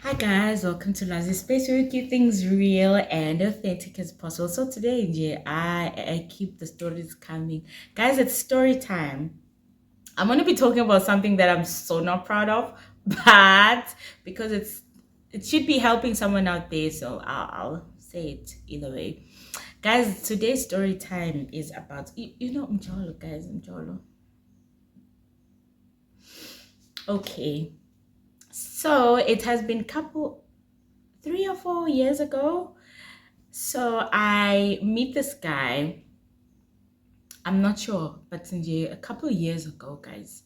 Hi guys, welcome to Lwazie'sSpace where we keep things real and authentic as possible. So today, I keep the stories coming. Guys, it's story time. I'm going to be talking about something that I'm so not proud of, but because it should be helping someone out there, so I'll say it either way. Guys, today's story time is about, Mjolo, guys, Mjolo. Okay, so it has been 3 or 4 years ago. So I meet this guy. I'm not sure, but a couple of years ago, guys.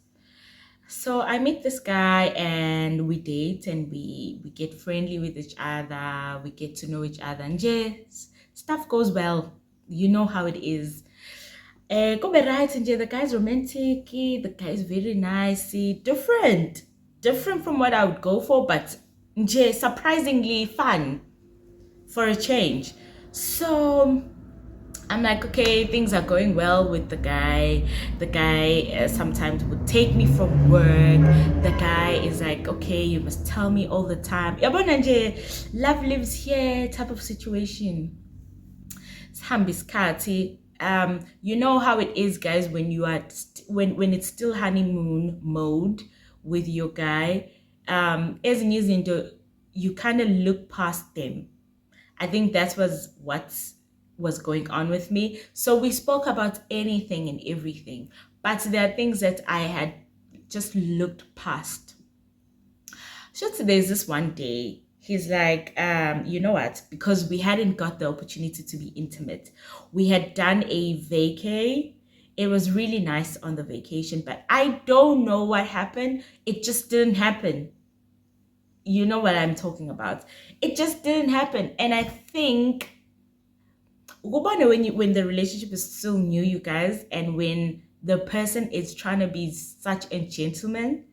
So I meet this guy and we date and we get friendly with each other. We get to know each other and stuff goes well. You know how it is. Go be right and the guy's romantic. The guy's very nice. Different from what I would go for, but surprisingly fun for a change. So I'm like, okay, things are going well with the guy. The guy sometimes would take me from work. The guy is like, okay, you must tell me all the time. Yabona nje, love lives here type of situation. Sihambe isikhathi. You know how it is, guys, when you are when it's still honeymoon mode with your guy. Ezinye izinto, you kind of look past them. I think that was what was going on with me. So we spoke about anything and everything, but there are things that I had just looked past. So there's this one day, he's like, you know what? Because we hadn't got the opportunity to be intimate. We had done a vacay. It was really nice on the vacation, but I don't know what happened. It just didn't happen. You know what I'm talking about. It just didn't happen. And I think when the relationship is still new, you guys, and when the person is trying to be such a gentleman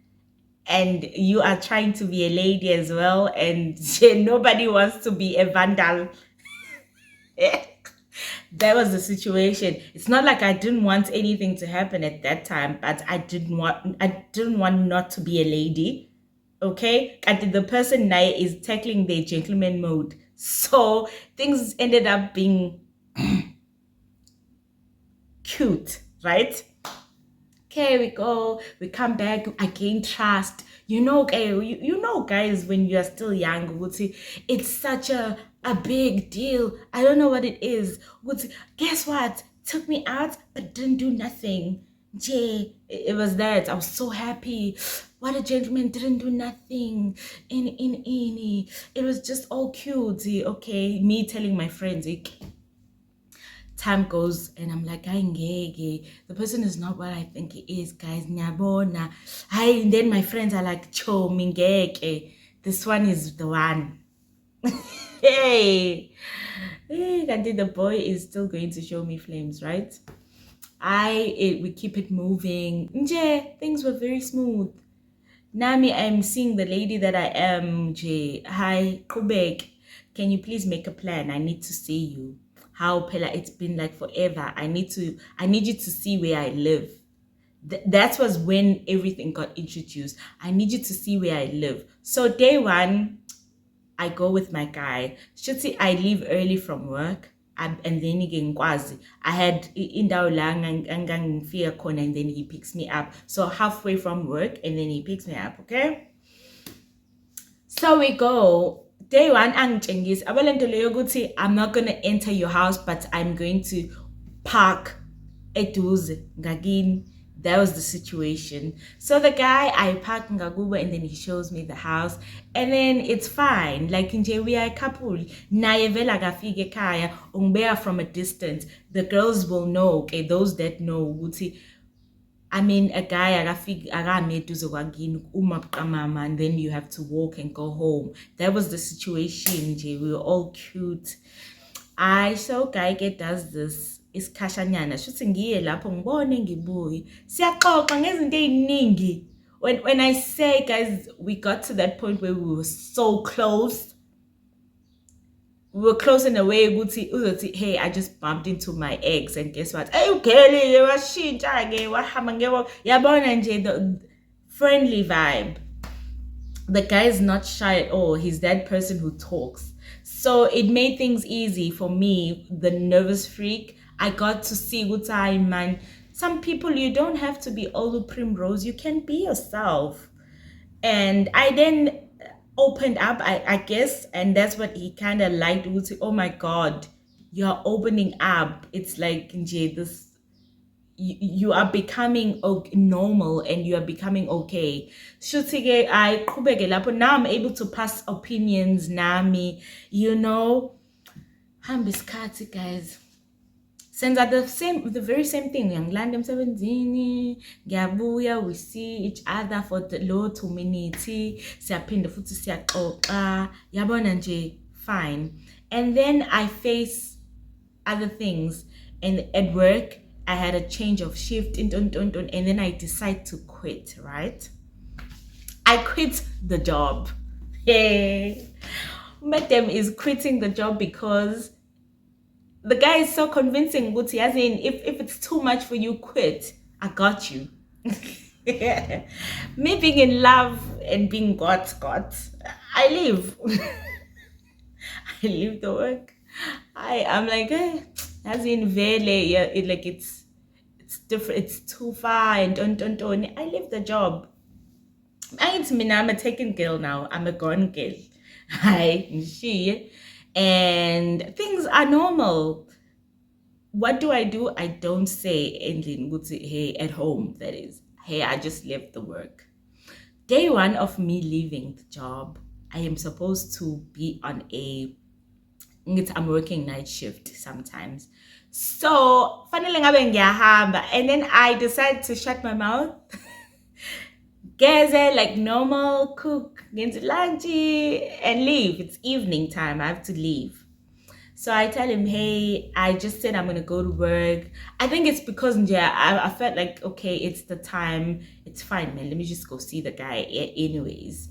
and you are trying to be a lady as well, and nobody wants to be a vandal. That was the situation. It's not like I didn't want anything to happen at that time, but I didn't want not to be a lady. Okay, and the person now is tackling their gentleman mode, so things ended up being cute, right? Okay, we go, we come back, I gain trust. Okay, you know, guys, when you are still young, would say it's such a big deal. I don't know what it is. Would say, guess what? Took me out, but didn't do nothing. It was that. I was so happy. What a gentleman, didn't do nothing. In. It was just all cute. Okay, me telling my friends, time goes and I'm like, the person is not what I think he is, guys. Nyabona. And then my friends are like, cho mingeke. This one is the one. Hey. And the boy is still going to show me flames, right? We keep it moving. Things were very smooth. Nami, I'm seeing the lady that I am. Hi, Kubek. Can you please make a plan? I need to see you. How Pella, it's been like forever. I need you to see where I live. That was when everything got introduced. I need you to see where I live. So day one, I go with my guy. Should see I leave early from work. And then again, I had indawo la ngangifika khona, and then he picks me up. So halfway from work, and then he picks me up. Okay. So we go. Day one, angitshengisa abalento leyo ukuthi I'm not gonna enter your house, but I'm going to park eduze ngakini. That was the situation. So the guy, I park ngakubo, and then he shows me the house, and then it's fine. Like we are a couple. Naye vela kafike ekhaya ungibeka from a distance. The girls will know. Okay, those that know ukuthi, I mean, a guy akameduze kwakini uma buqamama, and then you have to walk and go home. That was the situation. We were all cute. So guy does this isikhashanyana shuthi ngiye lapho ngibone ngibuye siyaxoxa ngezinto eziningi. When I say, guys, we got to that point where we were so close. We were close in a way, uzothi, hey, I just bumped into my ex, and guess what? Hey, okay, washintsha ke wahamba ngeke yabona nje the friendly vibe. the guy is not shy at all. He's that person who talks. So it made things easy for me, the nervous freak. I got to see Utai, man. Some people, you don't have to be Olu Primrose. You can be yourself. And I then opened up, I guess, and that's what he kind of liked. Utai, oh my God, you're opening up. It's like, nje, this you are becoming normal and you are becoming okay. Shuthi-ke ayiqhubeke lapho. Now I'm able to pass opinions nami, you know. Hamba isikhathi, guys. Senza the very same thing. Ngiyangilanda emsebenzini, ngiyabuya, we see each other for the low 2 minutes. Siyaphinda futhi siyaxoxa. Yabona nje, fine. And then I face other things, and at work I had a change of shift and then I decide to quit, right? I quit the job. Hey, Madam is quitting the job because the guy is so convincing. Guti, as in, if it's too much for you, quit. I got you. Me being in love and being got, I leave. I leave the work. I'm like, as in Vele, yeah, it's different, it's too far, and don't. I leave the job. I'm a taken girl now. I'm a gone girl. She, and things are normal. What do? I don't say anything. Hey, at home, that is. Hey, I just left the work. Day one of me leaving the job, I am supposed to be on I'm working night shift sometimes. So, finally, and then I decided to shut my mouth. Geze, like normal, cook, get lunch, and leave. It's evening time. I have to leave. So I tell him, hey, I just said I'm going to go to work. I think it's because I felt like, okay, it's the time. It's fine, man. Let me just go see the guy anyways.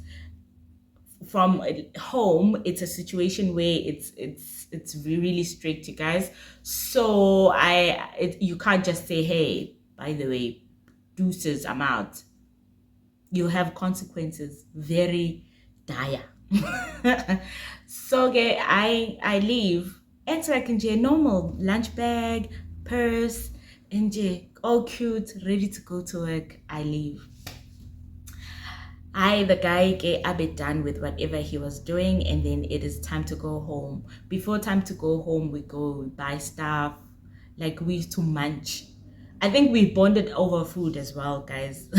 From home, it's a situation where it's really strict, you guys. So you can't just say, hey, by the way, deuces, I'm out. You'll have consequences, very dire. So okay, I leave. It's like a normal lunch bag, purse, and all cute, ready to go to work. I leave. The guy get a bit done with whatever he was doing, and then it is time to go home. Before time to go home, we buy stuff, like we used to munch. I think we bonded over food as well, guys.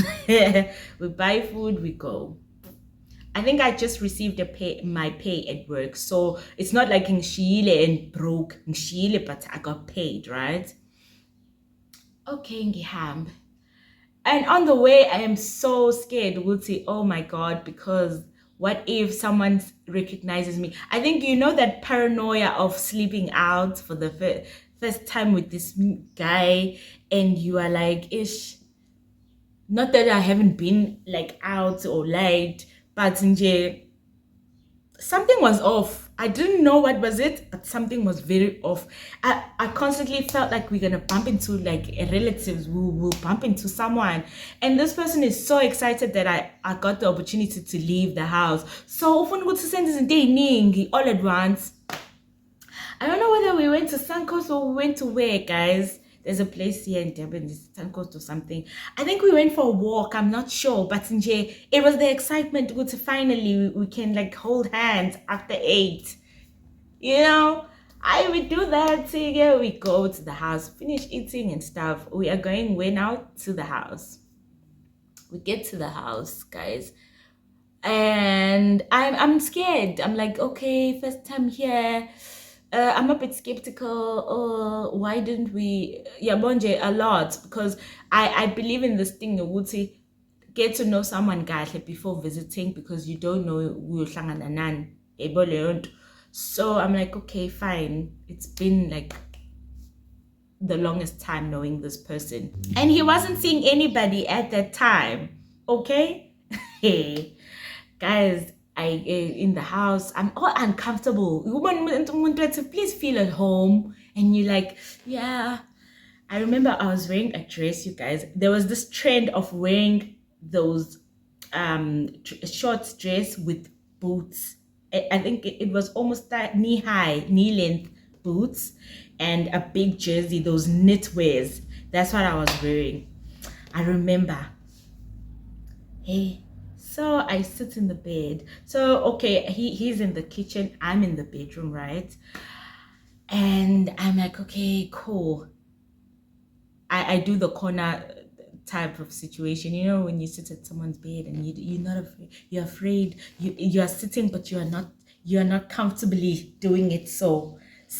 We buy food, we go. I think I just received my pay at work, so it's not like ngishile and broke, ngishile, but I got paid, right? Okay, ngihamba. And on the way, I am so scared, Wuti. Oh my God, because what if someone recognizes me? I think you know that paranoia of sleeping out for the first time with this guy, and you are like, ish. Not that I haven't been like out or late, but something was off. I didn't know what was it, but something was very off. I constantly felt like we're gonna bump into like relatives. We'll bump into someone, and this person is so excited that I got the opportunity to leave the house. So often go to send this day all at once. I don't know whether we went to Sankos or we went to where, guys. There's a place here in Durban, this Sankos or something. I think we went for a walk, I'm not sure. But it was the excitement to go to finally we can like hold hands after 8. You know, I would do that. Here we go to the house, finish eating and stuff. We are going way now to the house. We get to the house, guys. And I'm scared. I'm like, okay, first time here. I'm a bit skeptical. Why didn't we? Yeah, Bonje, a lot, because I believe in this thing. You would say, get to know someone guys before visiting, because you don't know who you're. So I'm like, okay, fine. It's been like the longest time knowing this person, and he wasn't seeing anybody at that time. Okay, hey guys. In the house, I'm all uncomfortable. Please feel at home, and you're like, yeah. I remember I was wearing a dress, you guys. There was this trend of wearing those short dress with boots. I think it was almost knee high, knee length boots, and a big jersey, those knitwears. That's what I was wearing. I remember. Hey, so I sit in the bed. So okay, he's in the kitchen, I'm in the bedroom, right? And I'm like, okay, cool. I do the corner type of situation, you know, when you sit at someone's bed and you're not afraid, you're afraid, you are sitting, but you are not comfortably doing it. So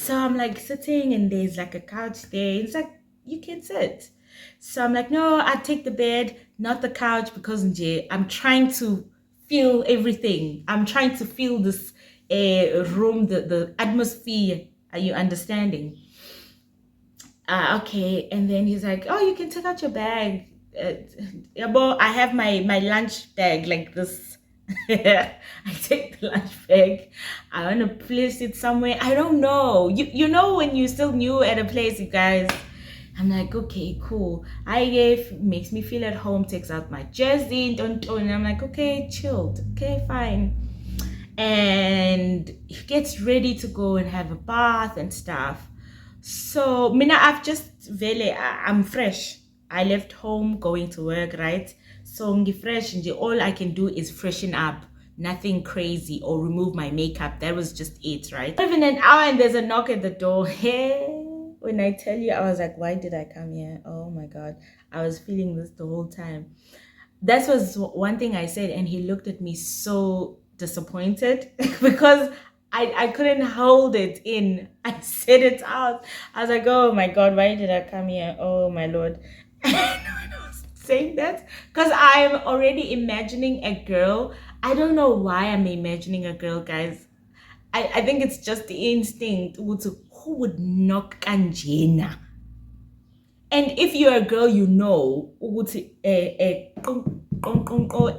I'm like sitting, and there's like a couch there. It's like you can sit. So I'm like, no, I take the bed, not the couch, because I'm trying to feel everything. I'm trying to feel this room, the atmosphere. Are you understanding? Okay. And then he's like, oh, you can take out your bag. Yeah, but I have my lunch bag like this. I take the lunch bag. I want to place it somewhere. I don't know. You know when you're still new at a place, you guys. I'm like, okay, cool. I gave makes me feel at home. Takes out my jersey, don't. And I'm like, okay, chilled. Okay, fine. And he gets ready to go and have a bath and stuff. So Mina, I've just I'm fresh. I left home going to work, right? So I'm fresh, and all I can do is freshen up, nothing crazy, or remove my makeup. That was just it, right? Even an hour, and there's a knock at the door. Hey, when I tell you, I was like, why did I come here? Oh my god, I was feeling this the whole time. That was one thing I said, and he looked at me so disappointed because I couldn't hold it in. I said it out. I was like, oh my god, why did I come here? Oh my lord. And I was saying that because I'm already imagining a girl. I don't know why I'm imagining a girl, guys. I think it's just the instinct. Who would knock kanjena? And if you're a girl, you know,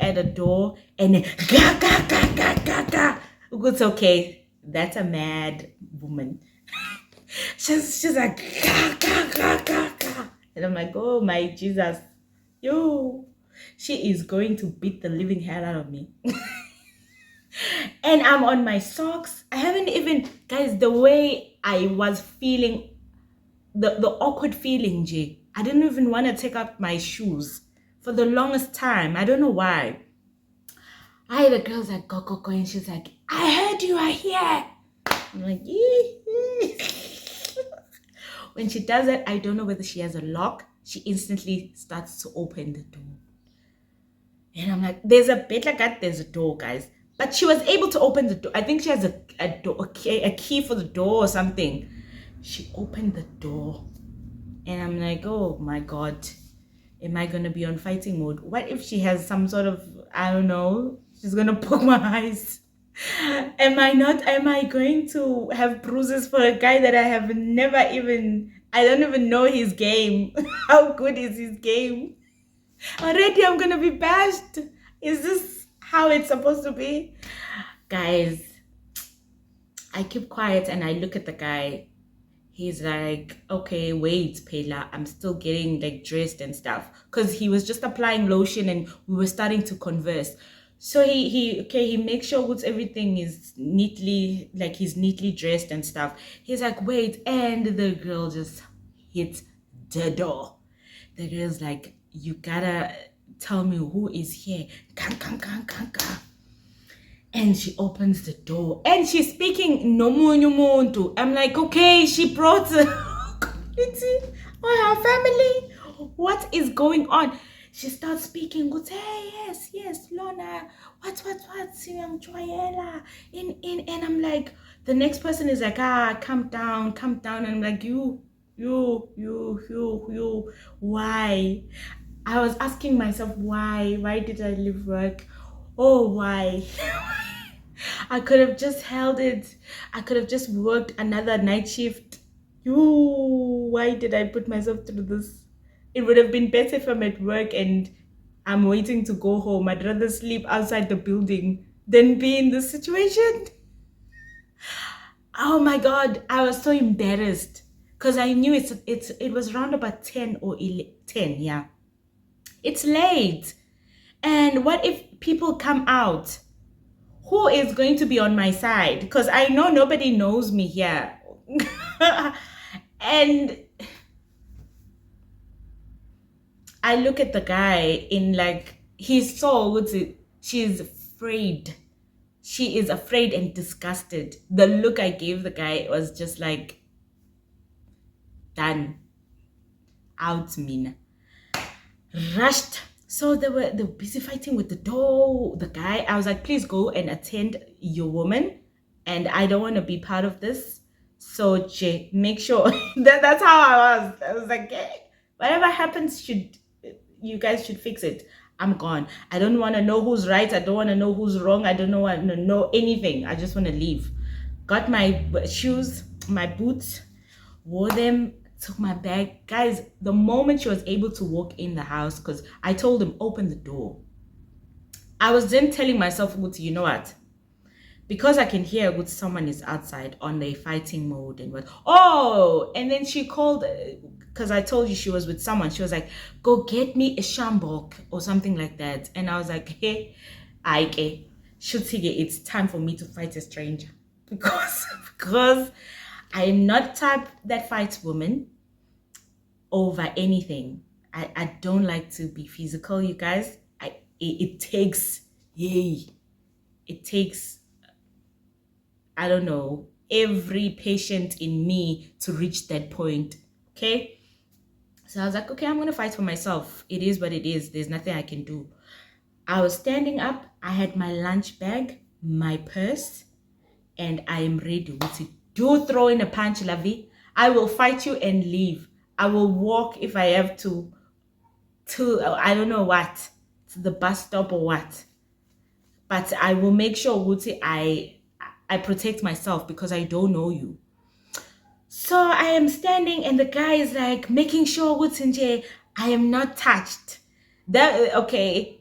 at the door, and then ga ga ga ga ga ga. It's okay. That's a mad woman. she's like ga ga ga ga ga, and I'm like, oh my Jesus, yo, she is going to beat the living hell out of me. And I'm on my socks. I haven't even, guys, the way I was feeling, the awkward feeling, Jay. I didn't even want to take off my shoes for the longest time. I don't know why. The girl's like, go, and she's like, I heard you are here. I'm like, yee. When she does it, I don't know whether she has a lock. She instantly starts to open the door. And I'm like, there's a bit like that, there's a door, guys. But she was able to open the door. I think she has a key for the door or something. She opened the door. And I'm like, oh my god, am I gonna be on fighting mode? What if she has some sort of, I don't know, she's gonna poke my eyes? Am I going to have bruises for a guy that I have never even, I don't even know his game? How good is his game? Already I'm gonna be bashed. Is this how it's supposed to be? Guys, I keep quiet and I look at the guy. He's like, okay, wait, Pela, I'm still getting like dressed and stuff. Because he was just applying lotion and we were starting to converse. So he makes sure that everything is neatly, like he's neatly dressed and stuff. He's like, wait, and the girl just hits the door. The girl's like, you gotta tell me who is here. And she opens the door and she's speaking nomunye umuntu. I'm like, okay, she brought community or her family. What is going on? She starts speaking. Goes, hey, yes, Lona. What? Siyamjwayela. And I'm like, the next person is like, calm down. And I'm like, you. Why? I was asking myself, why? Why did I leave work? Oh, why? I could have just held it. I could have just worked another night shift. Why did I put myself through this? It would have been better if I'm at work and I'm waiting to go home. I'd rather sleep outside the building than be in this situation. Oh my god, I was so embarrassed because I knew it was around about 10 or 11, 10, yeah. It's late. And what if people come out? Who is going to be on my side? Because I know nobody knows me here. And I look at the guy in like his soul, she's afraid. She is afraid and disgusted. The look I gave the guy was just like, done. Out, Mina. Rushed. So they were busy fighting with the door, the guy. I was like, please go and attend your woman. And I don't want to be part of this. So Jay, make sure that's how I was. I was like, hey, whatever happens, you guys should fix it. I'm gone. I don't want to know who's right. I don't want to know who's wrong. I don't want to know anything. I just want to leave. Got my shoes, my boots, wore them, took my bag. Guys, the moment she was able to walk in the house, because I told him, open the door. I was then telling myself, you know what? Because I can hear someone is outside on the fighting mode and what. Oh, and then she called, because I told you she was with someone. She was like, go get me a shambok or something like that. And I was like, hey, Aike, it's time for me to fight a stranger. Because I am not type that fights women over anything. I don't like to be physical, you guys. It takes, I don't know, every patient in me to reach that point. Okay. So I was like, okay, I'm going to fight for myself. It is what it is. There's nothing I can do. I was standing up. I had my lunch bag, my purse, and I am ready. Do throw in a punch, Lavi. I will fight you and leave. I will walk if I have to I don't know what, to the bus stop or what. But I will make sure, Wuti, I protect myself because I don't know you. So I am standing and the guy is like making sure, Wutinje, I am not touched. Okay.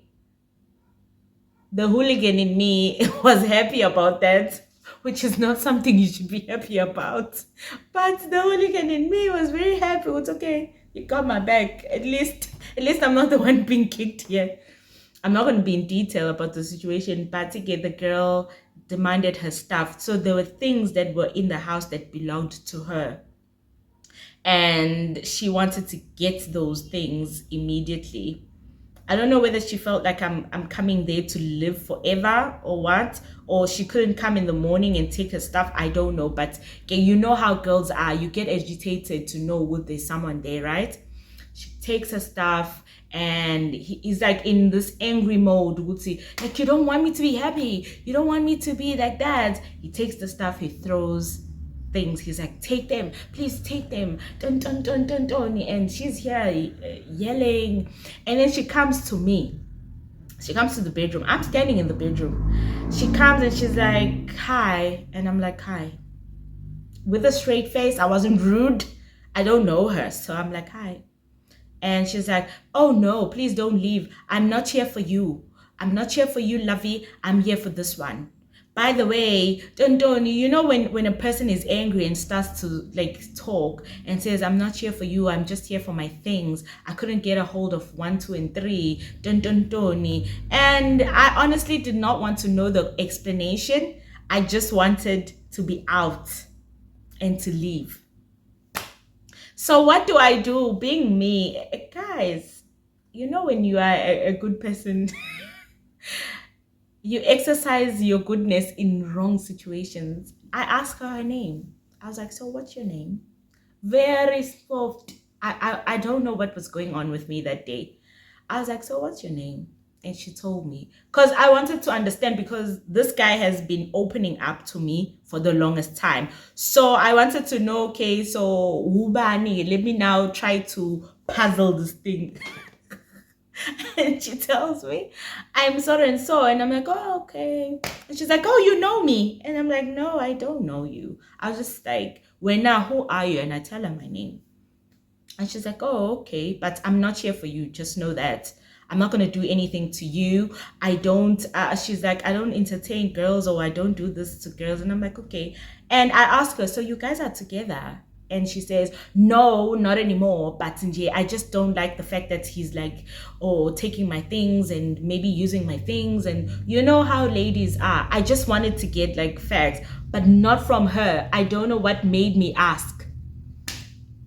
The hooligan in me was happy about that, which is not something you should be happy about. But the hooligan in me was very happy. It's okay. You got my back. At least I'm not the one being kicked here. I'm not going to be in detail about the situation, but again, the girl demanded her stuff. So there were things that were in the house that belonged to her. And she wanted to get those things immediately. I don't know whether she felt like I'm coming there to live forever or what, or she couldn't come in the morning and take her stuff. I don't know, but okay, you know how girls are. You get agitated to know there's someone there, right? She takes her stuff and he's like in this angry mode. Like, you don't want me to be happy. You don't want me to be like that. He takes the stuff, he throws things. He's like, take them, please take them. Dun, dun, dun, dun, dun. And she's here yelling. And then she comes to me. She comes to the bedroom. I'm standing in the bedroom. She comes and she's like, hi. And I'm like, hi. With a straight face. I wasn't rude. I don't know her. So I'm like, hi. And she's like, oh no, please don't leave. I'm not here for you. I'm not here for you, Lovey. I'm here for this one. By the way, don't you know when a person is angry and starts to like talk and says, I'm not here for you, I'm just here for my things. I couldn't get a hold of 1, 2, and 3. And I honestly did not want to know the explanation. I just wanted to be out and to leave. So what do I do? Being me, guys, you know when you are a good person, you exercise your goodness in wrong situations. I asked her name. I was like, so what's your name? Very soft. I don't know what was going on with me that day. I was like, so what's your name? And she told me, because I wanted to understand, because this guy has been opening up to me for the longest time. So I wanted to know, okay, so Wubani, let me now try to puzzle this thing. And she tells me, I'm so and so. And I'm like, oh, okay. And she's like, oh, you know me. And I'm like, no, I don't know you. I was just like, well, now, who are you? And I tell her my name. And she's like, oh, okay. But I'm not here for you. Just know that. I'm not going to do anything to you. I don't, she's like, I don't entertain girls, or I don't do this to girls. And I'm like, okay. And I asked her, so you guys are together? And she says, no, not anymore. But Nje, I just don't like the fact that he's like, oh, taking my things and maybe using my things. And you know how ladies are. I just wanted to get like facts, but not from her. I don't know what made me ask.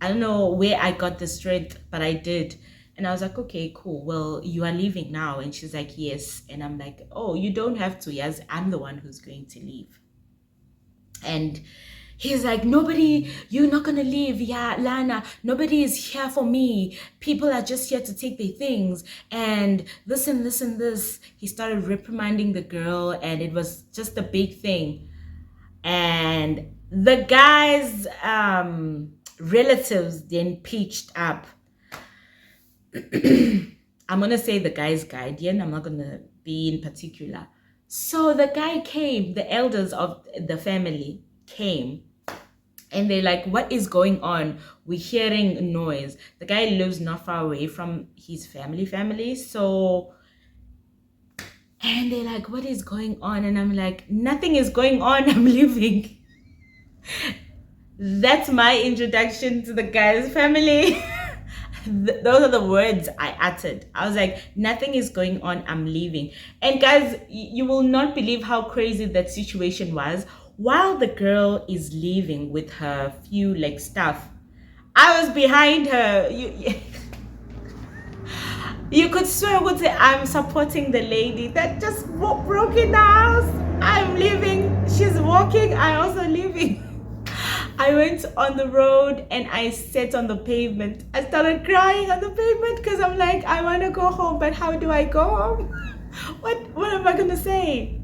I don't know where I got the strength, but I did. And I was like, okay, cool. Well, you are leaving now. And she's like, yes. And I'm like, oh, you don't have to. Yes, I'm the one who's going to leave. And he's like, nobody, you're not gonna leave. Yeah, Lana, nobody is here for me. People are just here to take their things. And this and this and this. He started reprimanding the girl, and it was just a big thing. And the guy's relatives then pitched up. I'm gonna say the guy's guardian. I'm not gonna be in particular. So the guy came, the elders of the family came, and they're like, what is going on? We're hearing noise. The guy lives not far away from his family. So, and they're like, what is going on? And I'm like, nothing is going on. I'm leaving. That's my introduction to the guy's family. Those are the words I uttered. I was like, nothing is going on. I'm leaving. And guys, you will not believe how crazy that situation was. While the girl is leaving with her few like stuff, I was behind her. You could swear, would say, I'm supporting the lady that just broke in the house. I'm leaving. She's walking. I also leaving. I went on the road and I sat on the pavement. I started crying on the pavement because I'm like, I want to go home, but how do I go home? What am I gonna say?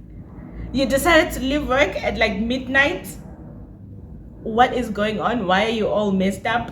You decided to leave work at like midnight? What is going on? Why are you all messed up?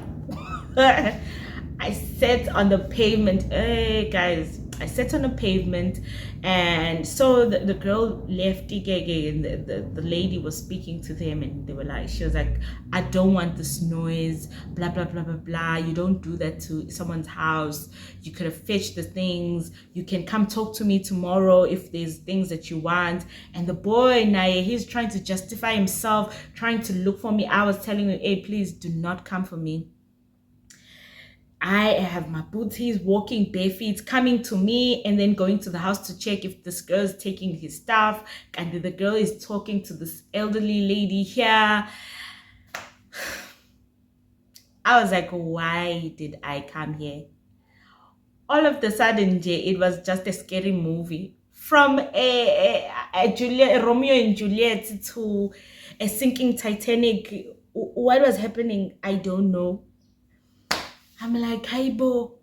I sat on the pavement. Hey guys, I sat on the pavement, and so the girl left, and the lady was speaking to them, and they were like, she was like, I don't want this noise, blah blah blah blah blah. You don't do that to someone's house. You could have fetched the things. You can come talk to me tomorrow if there's things that you want. And the boy Naye, he's trying to justify himself, trying to look for me. I was telling him, hey, please do not come for me. I have my booties, walking barefoot, coming to me, and then going to the house to check if this girl is taking his stuff, and the girl is talking to this elderly lady here. I was like, why did I come here? All of the sudden, Jay, it was just a scary movie. From a Romeo and Juliet to a sinking Titanic. What was happening? I don't know. I'm like, Kaibo,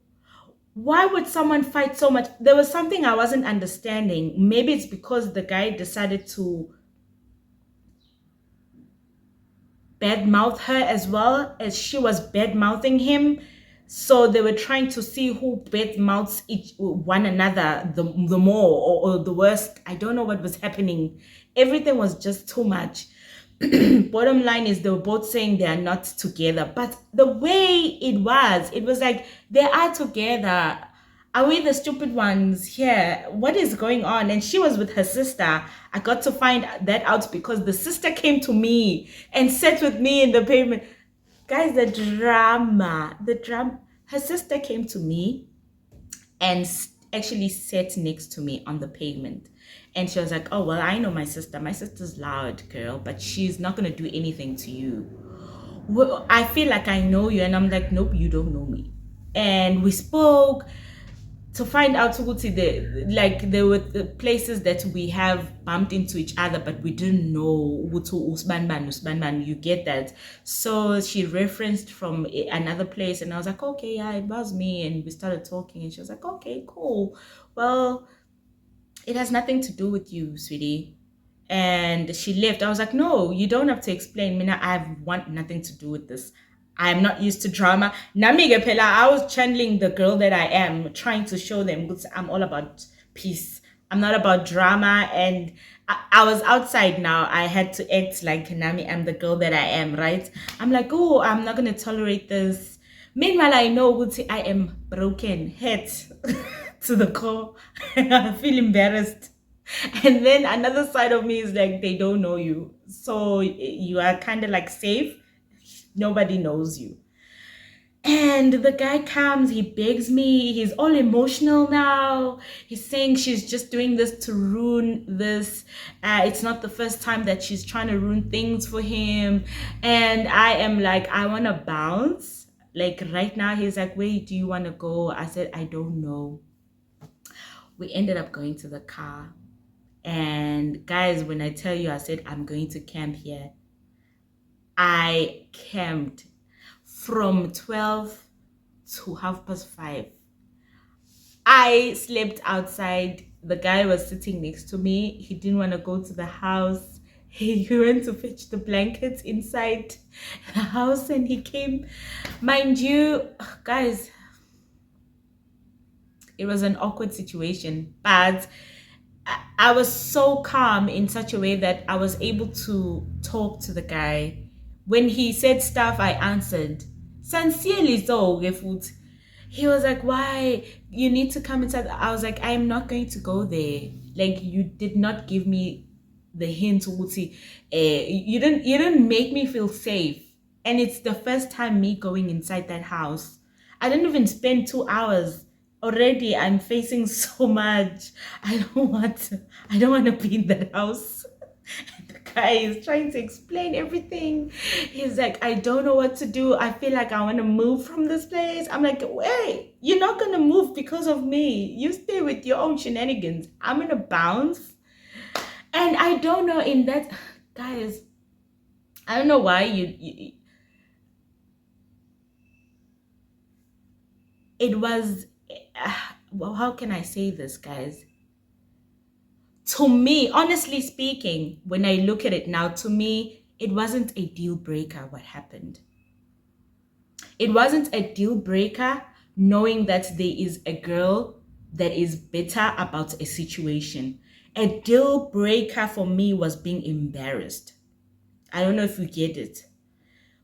why would someone fight so much? There was something I wasn't understanding. Maybe it's because the guy decided to badmouth her as well as she was badmouthing him. So they were trying to see who badmouths one another the more or the worst. I don't know what was happening. Everything was just too much. Bottom line is they were both saying they are not together, but the way it was like they are together. Are we the stupid ones here? What is going on? And she was with her sister. I got to find that out because the sister came to me and sat with me in the pavement. Guys, the drama. Her sister came to me and actually sat next to me on the pavement. And she was like, oh, well, I know my sister. My sister's loud, girl, but she's not going to do anything to you. Well, I feel like I know you. And I'm like, nope, you don't know me. And we spoke to find out there were the places that we have bumped into each other, but we didn't know Usbanban, you get that. So she referenced from another place, and I was like, okay, yeah, it was me. And we started talking, and she was like, okay, cool. Well, it has nothing to do with you, sweetie. And she left. I was like, no, you don't have to explain. Mina, I want nothing to do with this. I'm not used to drama. Namige Pela, I was channeling the girl that I am, trying to show them I'm all about peace. I'm not about drama. And I was outside now. I had to act like Nami, I'm the girl that I am, right? I'm like, oh, I'm not going to tolerate this. Meanwhile, I know I am broken, hurt to the core. I feel embarrassed. And then another side of me is like, they don't know you. So you are kind of like safe. Nobody knows you. And the guy comes, he begs me, he's all emotional now. He's saying she's just doing this to ruin this. It's not the first time that she's trying to ruin things for him. And I am like, I want to bounce. Like right now, he's like, where do you want to go? I said, I don't know. We ended up going to the car. And guys, when I tell you, I said, I'm going to camp here. I camped from 12 to 5:30. I slept outside. The guy was sitting next to me. He didn't want to go to the house. He went to fetch the blankets inside the house and he came. Mind you, guys, it was an awkward situation, but I was so calm in such a way that I was able to talk to the guy. When he said stuff, I answered. Sincerely, so he was like, why? You need to come inside. I was like, I'm not going to go there. Like, you did not give me the hint. You didn't make me feel safe. And it's the first time me going inside that house. I didn't even spend 2 hours. Already I'm facing so much. I don't want to be in that house. The guy is trying to explain everything. He's like, I don't know what to do. I feel like I want to move from this place. I'm like, wait, you're not gonna move because of me. You stay with your own shenanigans. I'm gonna bounce. And I don't know in that, guys, I don't know why it was well, how can I say this, guys? To me, honestly speaking, when I look at it now, to me, it wasn't a deal breaker what happened. It wasn't a deal breaker knowing that there is a girl that is bitter about a situation. A deal breaker for me was being embarrassed. I don't know if you get it.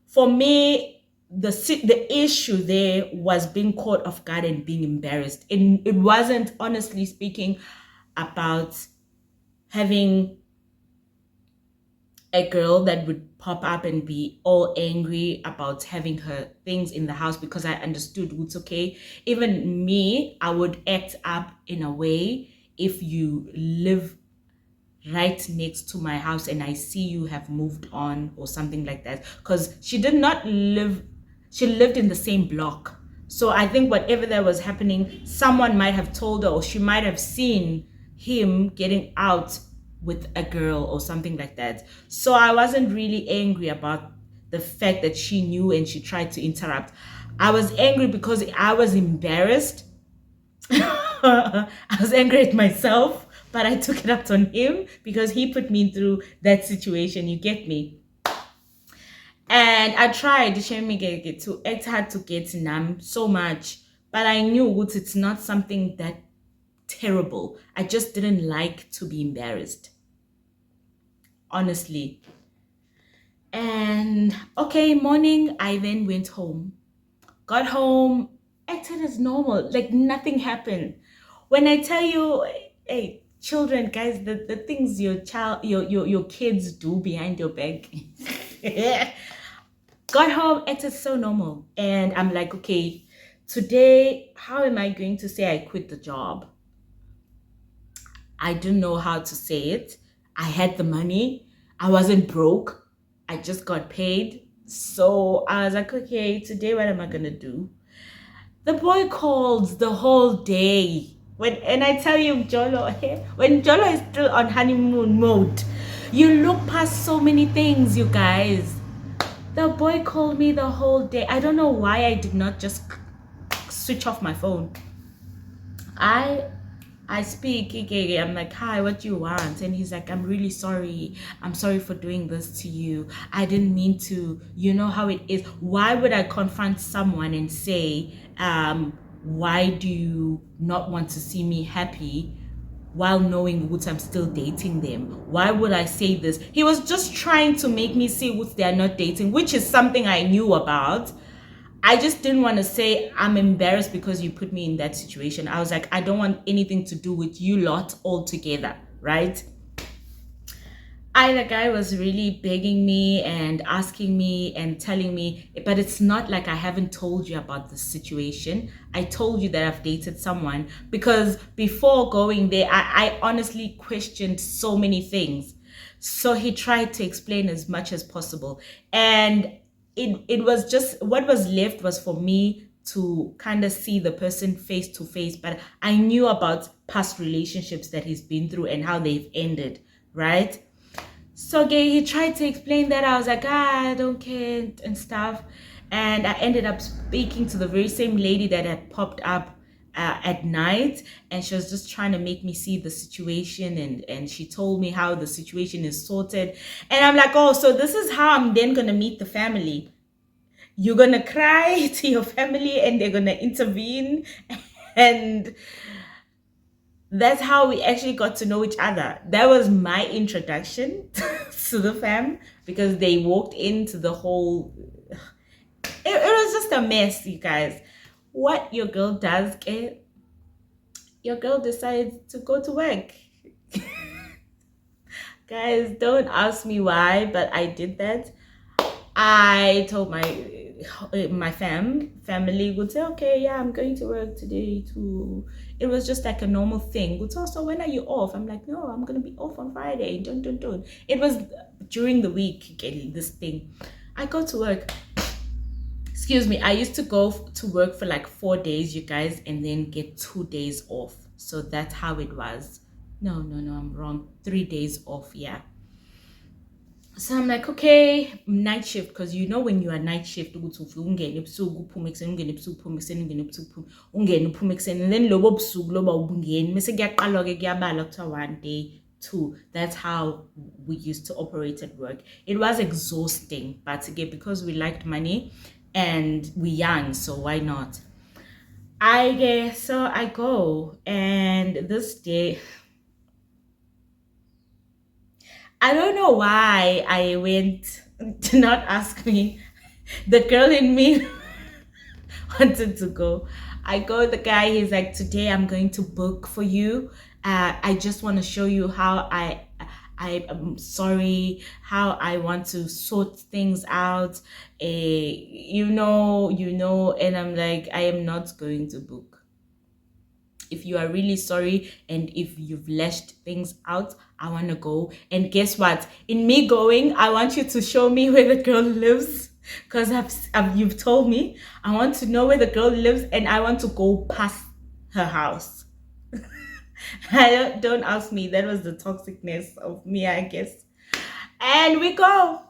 For me, the issue there was being caught off guard and being embarrassed. It wasn't, honestly speaking, about having a girl that would pop up and be all angry about having her things in the house, because I understood it's okay. Even me, I would act up in a way if you live right next to my house and I see you have moved on or something like that, because she lived in the same block. So I think whatever that was happening, someone might have told her, or she might have seen him getting out with a girl or something like that. So I wasn't really angry about the fact that she knew and she tried to interrupt. I was angry because I was embarrassed. I was angry at myself, but I took it out on him because he put me through that situation. You get me? And I tried to act hard to get numb so much, but I knew it's not something that terrible. I just didn't like to be embarrassed, honestly. And okay, morning, I then went home. Got home, acted as normal, like nothing happened. When I tell you, hey, children, guys, the things your kids do behind your back. Got home, acted so normal. And I'm like, okay, today, how am I going to say I quit the job? I didn't know how to say it. I had the money. I wasn't broke. I just got paid. So I was like, okay, today what am I gonna do? The boy called the whole day. And I tell you, Jolo, when Jolo is still on honeymoon mode, you look past so many things, you guys. The boy called me the whole day. I don't know why I did not just switch off my phone. I speak, I'm like, hi, what do you want? And he's like, I'm really sorry. I'm sorry for doing this to you. I didn't mean to. You know how it is. Why would I confront someone and say, why do you not want to see me happy while knowing what I'm still dating them? Why would I say this? He was just trying to make me see what they are not dating, which is something I knew about. I just didn't want to say I'm embarrassed because you put me in that situation. I was like, I don't want anything to do with you lot altogether, right? The guy was really begging me and asking me and telling me, but it's not like I haven't told you about the situation. I told you that I've dated someone, because before going there, I honestly questioned so many things. So he tried to explain as much as possible. And it was just, what was left was for me to kind of see the person face to face. But I knew about past relationships that he's been through and how they've ended, right? So gay, he tried to explain that. I was like, I don't care and stuff. And I ended up speaking to the very same lady that had popped up at night, and she was just trying to make me see the situation, and she told me how the situation is sorted. And I'm like, oh, so this is how I'm then gonna meet the family. You're gonna cry to your family and they're gonna intervene. And that's how we actually got to know each other. That was my introduction to the fam, because they walked into the whole, it was just a mess, you guys. What your girl does, okay? Your girl decides to go to work. Guys, don't ask me why, but I did that. I told my family would say, okay, yeah, I'm going to work today too. It was just like a normal thing. Would say, so when are you off? I'm like, no, I'm gonna be off on Friday. Don't. It was during the week, getting this thing. I go to work. Excuse me. I used to go to work for like 4 days, you guys, and then get 2 days off. So that's how it was. No, I'm wrong. 3 days off, yeah. So I'm like, okay, night shift, because you know when you are night shift, and then lobo busuku loba ubungeni mase kuyaqalwa ke kuyabala kuthiwa 1 day, 2. That's how we used to operate at work. It was exhausting, but again, because we liked money and we young, so why not? So I go, and this day, I don't know why I went. Do not ask me. The girl in me wanted to go. I go, the guy, he's like, today I'm going to book for you. I just want to show you how I am sorry, how I want to sort things out. And I'm like, I am not going to book. If you are really sorry and if you've lashed things out, I want to go. And guess what? In me going, I want you to show me where the girl lives, because you've told me. I want to know where the girl lives, and I want to go past her house. Don't ask me. That was the toxicness of me, I guess. And we go.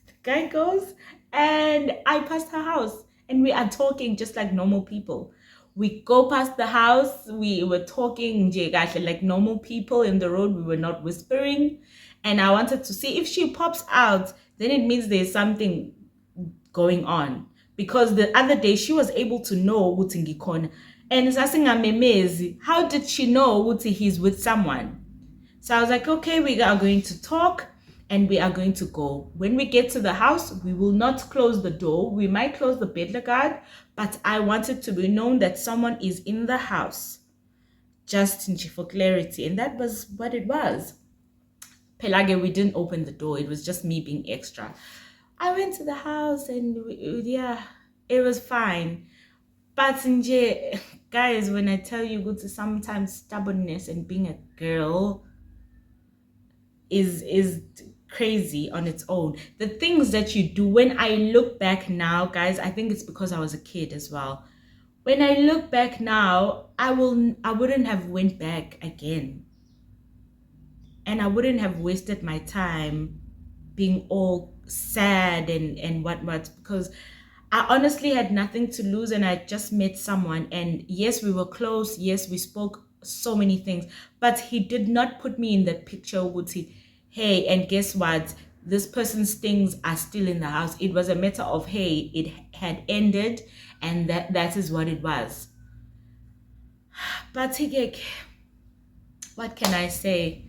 The guy goes, and I passed her house, and we are talking just like normal people. We go past the house, we were talking like normal people in the road. We were not whispering. And I wanted to see if she pops out, then it means there's something going on. Because the other day she was able to know ukuthi ngikhona. And sasingamemezi, how did she know ukuthi he's with someone? So I was like, okay, we are going to talk and we are going to go. When we get to the house, we will not close the door. We might close the bed guard, but I wanted to be known that someone is in the house, just for clarity. And that was what it was. Pelage, we didn't open the door. It was just me being extra. I went to the house and yeah, it was fine. But guys, when I tell you, go to sometimes stubbornness and being a girl is crazy on its own. The things that you do, when I look back now, guys, I think it's because I was a kid as well. When I look back now, I wouldn't have went back again. And I wouldn't have wasted my time being all sad and whatnot, because I honestly had nothing to lose, and I just met someone, and yes, we were close, yes, we spoke so many things, but he did not put me in that picture, would he? Hey, and guess what? This person's things are still in the house. It was a matter of, hey, it had ended, and that is what it was. But what can I say?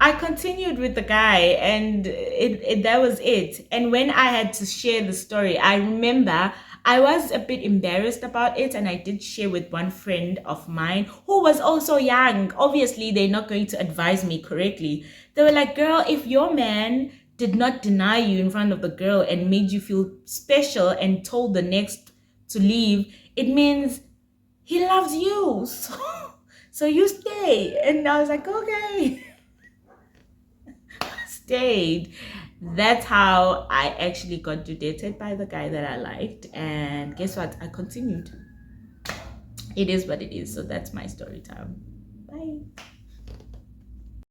I continued with the guy, and that was it. And when I had to share the story, I remember I was a bit embarrassed about it, and I did share with one friend of mine who was also young. Obviously, they're not going to advise me correctly. They were like, girl, if your man did not deny you in front of the girl and made you feel special and told the next to leave, it means he loves you. So you stay. And I was like, okay. Stayed. That's how I actually got dated by the guy that I liked. And guess what? I continued. It is what it is. So that's my story time. Bye.